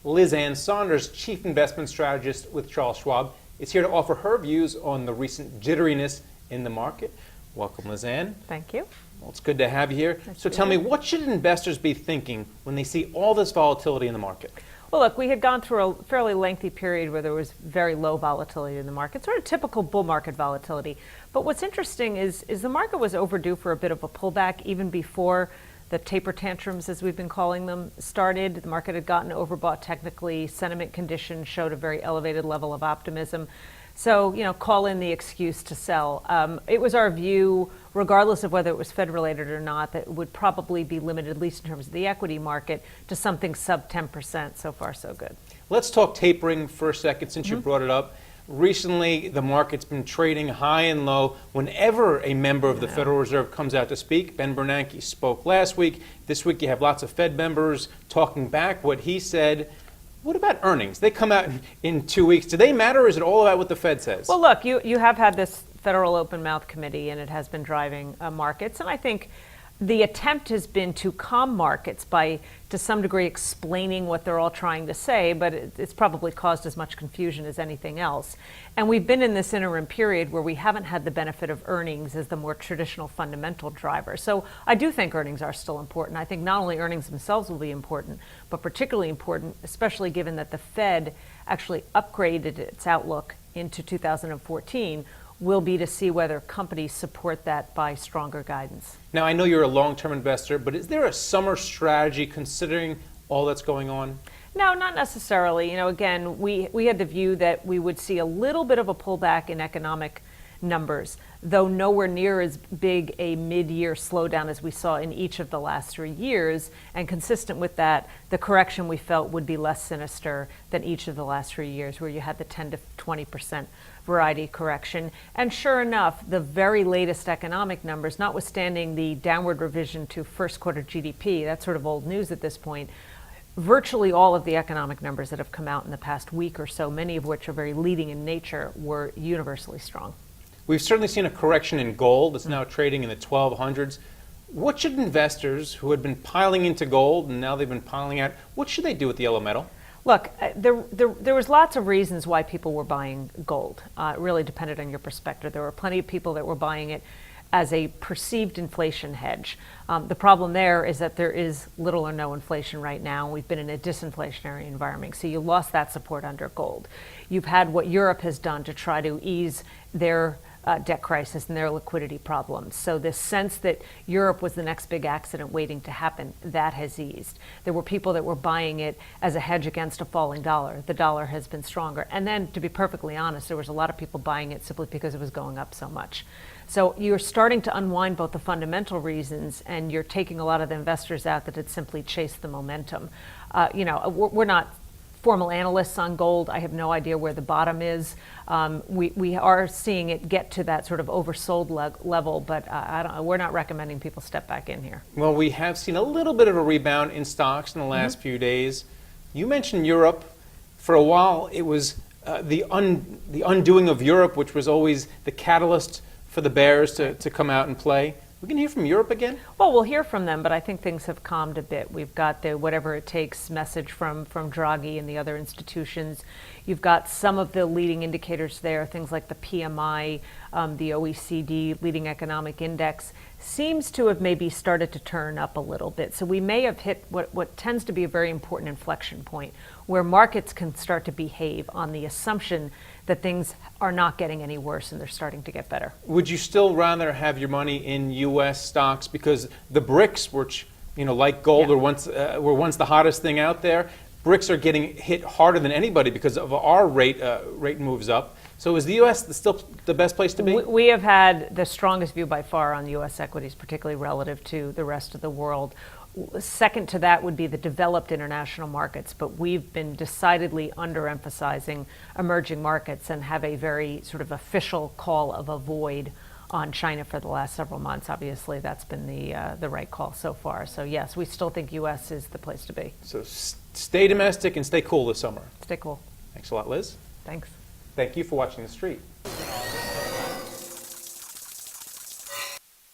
Liz Ann Sonders, Chief Investment Strategist with Charles Schwab, is here to offer her views on the recent jitteriness in the market. Welcome, Liz Ann. Thank you. Well, it's good to have you here. Nice so tell me, what should investors be thinking when they see all this volatility in the market? Well, look, we had gone through a fairly lengthy period where there was very low volatility in the market, sort of typical bull market volatility. But what's interesting is the market was overdue for a bit of a pullback even before the taper tantrums, as we've been calling them, started. The market had gotten overbought technically. Sentiment conditions showed a very elevated level of optimism. So, call in the excuse to sell. It was our view, regardless of whether it was Fed-related or not, that it would probably be limited, at least in terms of the equity market, to something sub 10%. So far, so good. Let's talk tapering for a second, since you brought it up. Recently, the market's been trading high and low. Whenever a member of the Federal Reserve comes out to speak, Ben Bernanke spoke last week. This week, you have lots of Fed members talking back what he said. What about earnings? They come out in 2 weeks. Do they matter, or is it all about what the Fed says? Well, look, you have had this Federal Open Mouth Committee, and it has been driving markets. And I think the attempt has been to calm markets by, to some degree, explaining what they're all trying to say, but it's probably caused as much confusion as anything else. And we've been in this interim period where we haven't had the benefit of earnings as the more traditional fundamental driver. So I do think earnings are still important. I think not only earnings themselves will be important, but particularly important, especially given that the Fed actually upgraded its outlook into 2014, will be to see whether companies support that by stronger guidance. Now, I know you're a long-term investor, but is there a summer strategy considering all that's going on? No, not necessarily. Again, we had the view that we would see a little bit of a pullback in economic numbers, though nowhere near as big a mid-year slowdown as we saw in each of the last 3 years. And consistent with that, the correction we felt would be less sinister than each of the last 3 years, where you had the 10 to 20% variety correction. And sure enough, the very latest economic numbers, notwithstanding the downward revision to first quarter GDP, that's sort of old news at this point, virtually all of the economic numbers that have come out in the past week or so, many of which are very leading in nature, were universally strong. We've certainly seen a correction in gold. It's now trading in the 1200s. What should investors who had been piling into gold and now they've been piling out, what should they do with the yellow metal? Look, there was lots of reasons why people were buying gold. It really depended on your perspective. There were plenty of people that were buying it as a perceived inflation hedge. The problem there is that there is little or no inflation right now. We've been in a disinflationary environment, so you lost that support under gold. You've had what Europe has done to try to ease their debt crisis and their liquidity problems. So this sense that Europe was the next big accident waiting to happen, that has eased. There were people that were buying it as a hedge against a falling dollar. The dollar has been stronger. And then, to be perfectly honest, there was a lot of people buying it simply because it was going up so much. So you're starting to unwind both the fundamental reasons, and you're taking a lot of the investors out that had simply chased the momentum. We're not formal analysts on gold. I have no idea where the bottom is. We are seeing it get to that sort of oversold level, but we're not recommending people step back in here. Well, we have seen a little bit of a rebound in stocks in the last few days. You mentioned Europe. For a while, it was the undoing of Europe, which was always the catalyst for the bears to come out and play. We can hear from Europe again? Well, we'll hear from them, but I think things have calmed a bit. We've got the whatever it takes message from Draghi and the other institutions. You've got some of the leading indicators there, things like the PMI, the OECD leading economic index, seems to have maybe started to turn up a little bit. So we may have hit what tends to be a very important inflection point, where markets can start to behave on the assumption that things are not getting any worse and they're starting to get better. Would you still rather have your money in U.S. stocks? Because the BRICS, which, like gold, were once the hottest thing out there, BRICS are getting hit harder than anybody because of our rate moves up. So is the U.S. still the best place to be? We have had the strongest view by far on U.S. equities, particularly relative to the rest of the world. Second to that would be the developed international markets, but we've been decidedly underemphasizing emerging markets and have a very sort of official call of avoid on China for the last several months. Obviously, that's been the right call so far. So yes, we still think U.S. is the place to be. So stay domestic and stay cool this summer. Stay cool. Thanks a lot, Liz. Thanks. Thank you for watching The Street.